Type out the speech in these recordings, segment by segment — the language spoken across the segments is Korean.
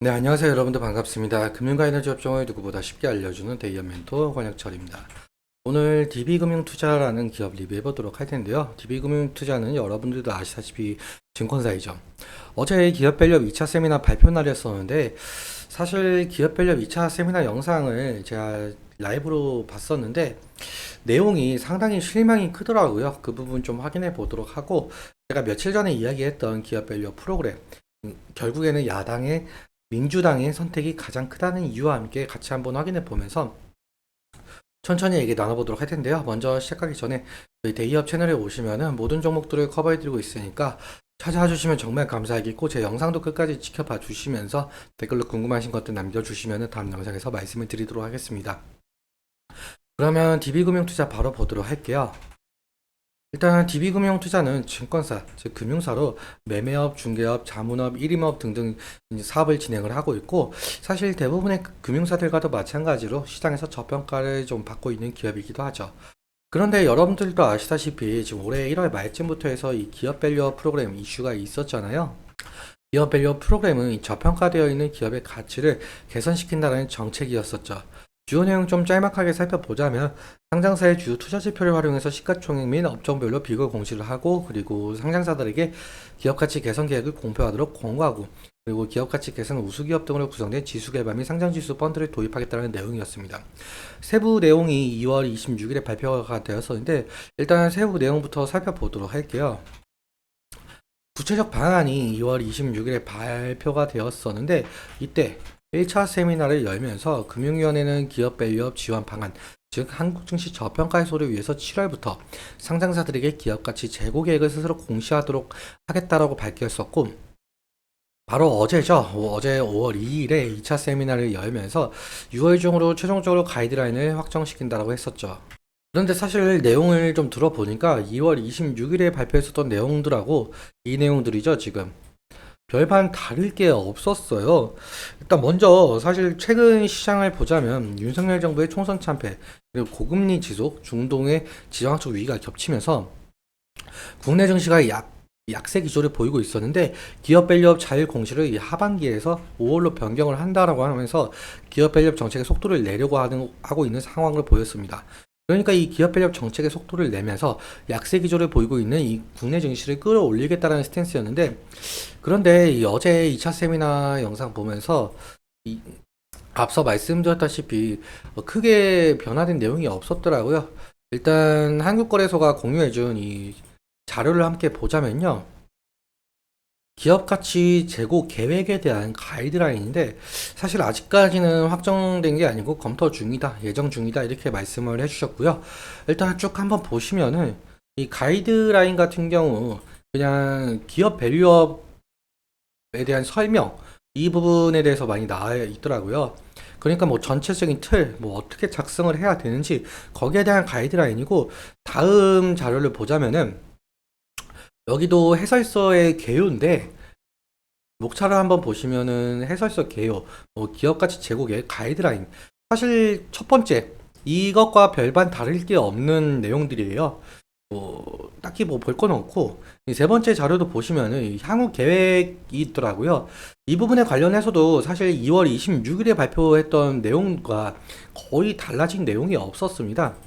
네, 안녕하세요. 여러분들 반갑습니다. 금융과 에너지 업종을 누구보다 쉽게 알려주는 데이어 멘토 권혁철입니다. 오늘 DB금융투자라는 기업 리뷰해 보도록 할 텐데요. DB금융투자는 여러분들도 아시다시피 증권사이죠. 어제 기업밸류업 2차 세미나 발표 날이었었는데 사실 기업밸류업 2차 세미나 영상을 제가 라이브로 봤었는데 내용이 상당히 실망이 크더라고요. 그 부분 좀 확인해 보도록 하고 제가 며칠 전에 이야기했던 기업밸류업 프로그램 결국에는 야당의 민주당의 선택이 가장 크다는 이유와 함께 같이 한번 확인해 보면서 천천히 얘기 나눠보도록 할 텐데요. 먼저 시작하기 전에 저희 데이업 채널에 오시면은 모든 종목들을 커버해드리고 있으니까 찾아와 주시면 정말 감사하겠고 제 영상도 끝까지 지켜봐 주시면서 댓글로 궁금하신 것들 남겨주시면 다음 영상에서 말씀을 드리도록 하겠습니다. 그러면 DB금융투자 바로 보도록 할게요. 일단 DB금융투자는 증권사, 즉 금융사로 매매업, 중개업, 자문업, 일임업 등등 이제 사업을 진행을 하고 있고 사실 대부분의 금융사들과도 마찬가지로 시장에서 저평가를 좀 받고 있는 기업이기도 하죠. 그런데 여러분들도 아시다시피 지금 올해 1월 말쯤부터 해서 이 기업 밸류업 프로그램 이슈가 있었잖아요. 기업 밸류업 프로그램은 이 저평가되어 있는 기업의 가치를 개선시킨다는 정책이었었죠. 주요 내용 좀 짤막하게 살펴보자면 상장사의 주요 투자 지표를 활용해서 시가총액 및 업종별로 비교 공시를 하고 그리고 상장사들에게 기업가치 개선 계획을 공표하도록 권고하고 그리고 기업가치 개선 우수기업 등으로 구성된 지수개발 및 상장지수 펀드를 도입하겠다는 내용이었습니다. 세부 내용이 2월 26일에 발표가 되었었는데 일단 세부 내용부터 살펴보도록 할게요. 구체적 방안이 2월 26일에 발표가 되었었는데 이때 1차 세미나를 열면서 금융위원회는 기업 밸류업 지원 방안, 즉 한국 증시 저평가 해소를 위해서 7월부터 상장사들에게 기업가치 재고 계획을 스스로 공시하도록 하겠다라고 밝혔었고 바로 어제죠. 어제 5월 2일에 2차 세미나를 열면서 6월 중으로 최종적으로 가이드라인을 확정시킨다고 했었죠. 그런데 사실 내용을 좀 들어보니까 2월 26일에 발표했었던 내용들하고 이 내용들이죠, 지금. 별반 다를 게 없었어요. 일단 먼저 사실 최근 시장을 보자면 윤석열 정부의 총선 참패, 그리고 고금리 지속, 중동의 지정학적 위기가 겹치면서 국내 증시가 약세 기조를 보이고 있었는데 기업 밸류업 자율 공시를 이 하반기에서 5월로 변경을 한다라고 하면서 기업 밸류업 정책의 속도를 내려고 하고 있는 상황을 보였습니다. 그러니까 이 기업 밸류업 정책의 속도를 내면서 약세 기조를 보이고 있는 이 국내 증시를 끌어올리겠다라는 스탠스였는데 그런데 이 어제 2차 세미나 영상 보면서 이 앞서 말씀드렸다시피 크게 변화된 내용이 없었더라고요. 일단 한국거래소가 공유해준 이 자료를 함께 보자면요. 기업 가치 재고 계획에 대한 가이드라인인데 사실 아직까지는 확정된 게 아니고 검토 중이다, 예정 중이다 이렇게 말씀을 해주셨고요. 일단 쭉 한번 보시면은 이 가이드라인 같은 경우 그냥 기업 밸류업에 대한 설명 이 부분에 대해서 많이 나와 있더라고요. 그러니까 뭐 전체적인 틀, 뭐 어떻게 작성을 해야 되는지 거기에 대한 가이드라인이고 다음 자료를 보자면은 여기도 해설서의 개요인데 목차를 한번 보시면은 해설서 개요, 뭐 기업가치 제고계 가이드라인 사실 첫 번째 이것과 별반 다를 게 없는 내용들이에요. 뭐 딱히 뭐 볼 건 없고 이 세 번째 자료도 보시면은 이 향후 계획이 있더라고요. 이 부분에 관련해서도 사실 2월 26일에 발표했던 내용과 거의 달라진 내용이 없었습니다.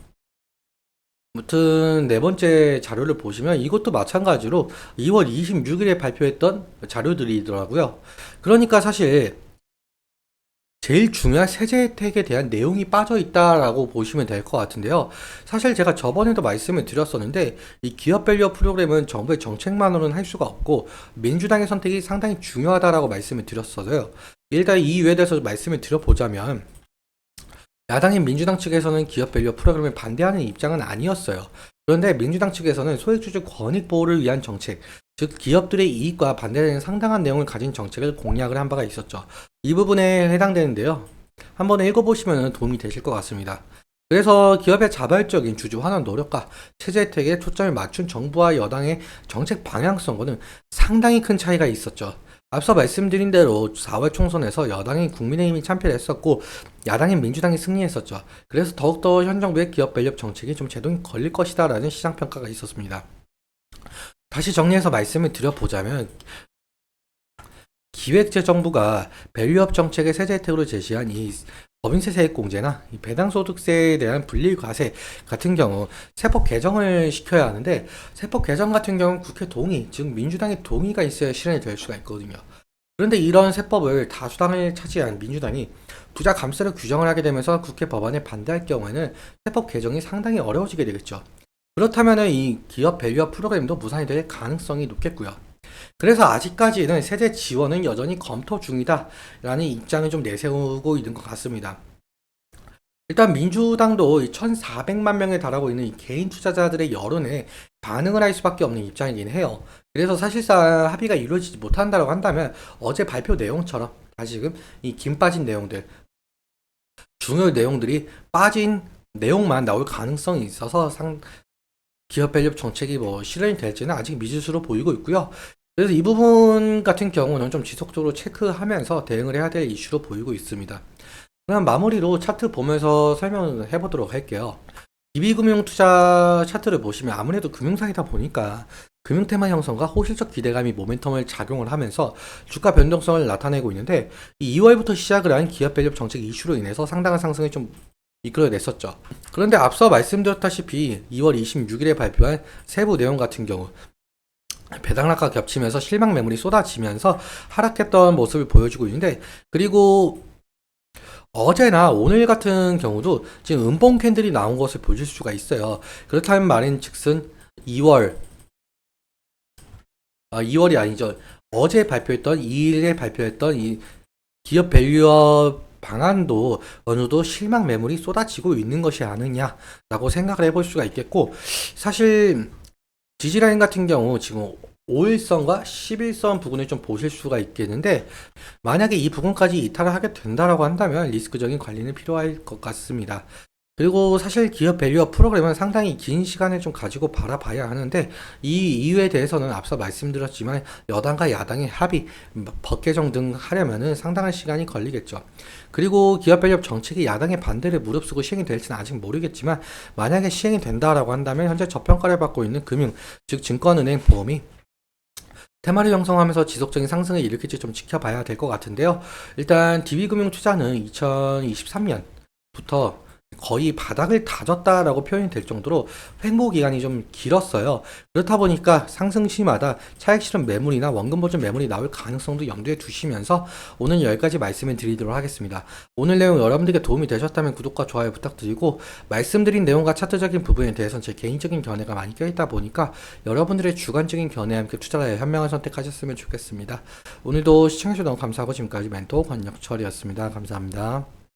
아무튼 네 번째 자료를 보시면 이것도 마찬가지로 2월 26일에 발표했던 자료들이더라고요. 그러니까 사실 제일 중요한 세제 혜택에 대한 내용이 빠져 있다라고 보시면 될 것 같은데요. 사실 제가 저번에도 말씀을 드렸었는데 이 기업 밸류업 프로그램은 정부의 정책만으로는 할 수가 없고 민주당의 선택이 상당히 중요하다라고 말씀을 드렸어요. 일단 이 이유에 대해서 말씀을 드려보자면 야당인 민주당 측에서는 기업 밸류업 프로그램을 반대하는 입장은 아니었어요. 그런데 민주당 측에서는 소액주주 권익 보호를 위한 정책, 즉 기업들의 이익과 반대되는 상당한 내용을 가진 정책을 공약을 한 바가 있었죠. 이 부분에 해당되는데요. 한번 읽어보시면 도움이 되실 것 같습니다. 그래서 기업의 자발적인 주주 환원 노력과 체제 혜택에 초점을 맞춘 정부와 여당의 정책 방향성과는 상당히 큰 차이가 있었죠. 앞서 말씀드린 대로 4월 총선에서 여당인 국민의힘이 참패를 했었고 야당인 민주당이 승리했었죠. 그래서 더욱더 현 정부의 기업 밸류업 정책이 좀 제동이 걸릴 것이다 라는 시장 평가가 있었습니다. 다시 정리해서 말씀을 드려보자면 기획재정부가 밸류업 정책의 세제 혜택으로 제시한 이 법인세 세액공제나 이 배당소득세에 대한 분리과세 같은 경우 세법 개정을 시켜야 하는데, 세법 개정 같은 경우는 국회 동의, 즉 민주당의 동의가 있어야 실현이 될 수가 있거든요. 그런데 이런 세법을 다수당을 차지한 민주당이 부자 감세로 규정을 하게 되면서 국회 법안에 반대할 경우에는 세법 개정이 상당히 어려워지게 되겠죠. 그렇다면 이 기업 밸류업 프로그램도 무산이 될 가능성이 높겠고요. 그래서 아직까지는 세제 지원은 여전히 검토 중이다 라는 입장을 좀 내세우고 있는 것 같습니다. 일단 민주당도 1,400만 명에 달하고 있는 이 개인 투자자들의 여론에 반응을 할 수밖에 없는 입장이긴 해요. 그래서 사실상 합의가 이루어지지 못한다고 한다면 어제 발표 내용처럼 다시금 이 김 빠진 내용들, 중요 내용들이 빠진 내용만 나올 가능성이 있어서 기업 밸류업 정책이 실현이 될지는 아직 미지수로 보이고 있고요. 그래서 이 부분 같은 경우는 좀 지속적으로 체크하면서 대응을 해야 될 이슈로 보이고 있습니다. 그럼 마무리로 차트 보면서 설명을 해보도록 할게요. DB금융투자 차트를 보시면 아무래도 금융상이다 보니까 금융 테마 형성과 호실적 기대감이 모멘텀을 작용을 하면서 주가 변동성을 나타내고 있는데, 이 2월부터 시작을 한 기업 밸류업 정책 이슈로 인해서 상당한 상승을 좀 이끌어냈었죠. 그런데 앞서 말씀드렸다시피 2월 26일에 발표한 세부 내용 같은 경우 배당락과 겹치면서 실망 매물이 쏟아지면서 하락했던 모습을 보여주고 있는데, 그리고 어제나 오늘 같은 경우도 지금 음봉 캔들이 나온 것을 보실 수가 있어요. 그렇다면 말인 즉슨 2월이 아니죠. 어제 발표했던 2일에 발표했던 이 기업 밸류업 방안도 어느 정도 실망 매물이 쏟아지고 있는 것이 아니냐라고 생각을 해볼 수가 있겠고, 사실 지지라인 같은 경우 지금 5일선과 11선 부분을 좀 보실 수가 있겠는데, 만약에 이 부분까지 이탈을 하게 된다라고 한다면 리스크적인 관리는 필요할 것 같습니다. 그리고 사실 기업 밸류업 프로그램은 상당히 긴 시간을 좀 가지고 바라봐야 하는데, 이 이유에 대해서는 앞서 말씀드렸지만 여당과 야당의 합의, 법 개정 등 하려면은 상당한 시간이 걸리겠죠. 그리고 기업 밸류업 정책이 야당의 반대를 무릅쓰고 시행이 될지는 아직 모르겠지만, 만약에 시행이 된다라고 한다면 현재 저평가를 받고 있는 금융, 즉 증권은행, 보험이 테마를 형성하면서 지속적인 상승을 일으킬지 좀 지켜봐야 될 것 같은데요. 일단 DB금융투자는 2023년부터 거의 바닥을 다졌다라고 표현이 될 정도로 횡보 기간이 좀 길었어요. 그렇다 보니까 상승 시마다 차익 실현 매물이나 원금 보존 매물이 나올 가능성도 염두에 두시면서 오늘 여기까지 말씀을 드리도록 하겠습니다. 오늘 내용 여러분들께 도움이 되셨다면 구독과 좋아요 부탁드리고, 말씀드린 내용과 차트적인 부분에 대해서는 제 개인적인 견해가 많이 껴있다 보니까 여러분들의 주관적인 견해와 함께 투자자의 현명한 선택하셨으면 좋겠습니다. 오늘도 시청해주셔서 너무 감사하고 지금까지 멘토 권혁철이었습니다. 감사합니다.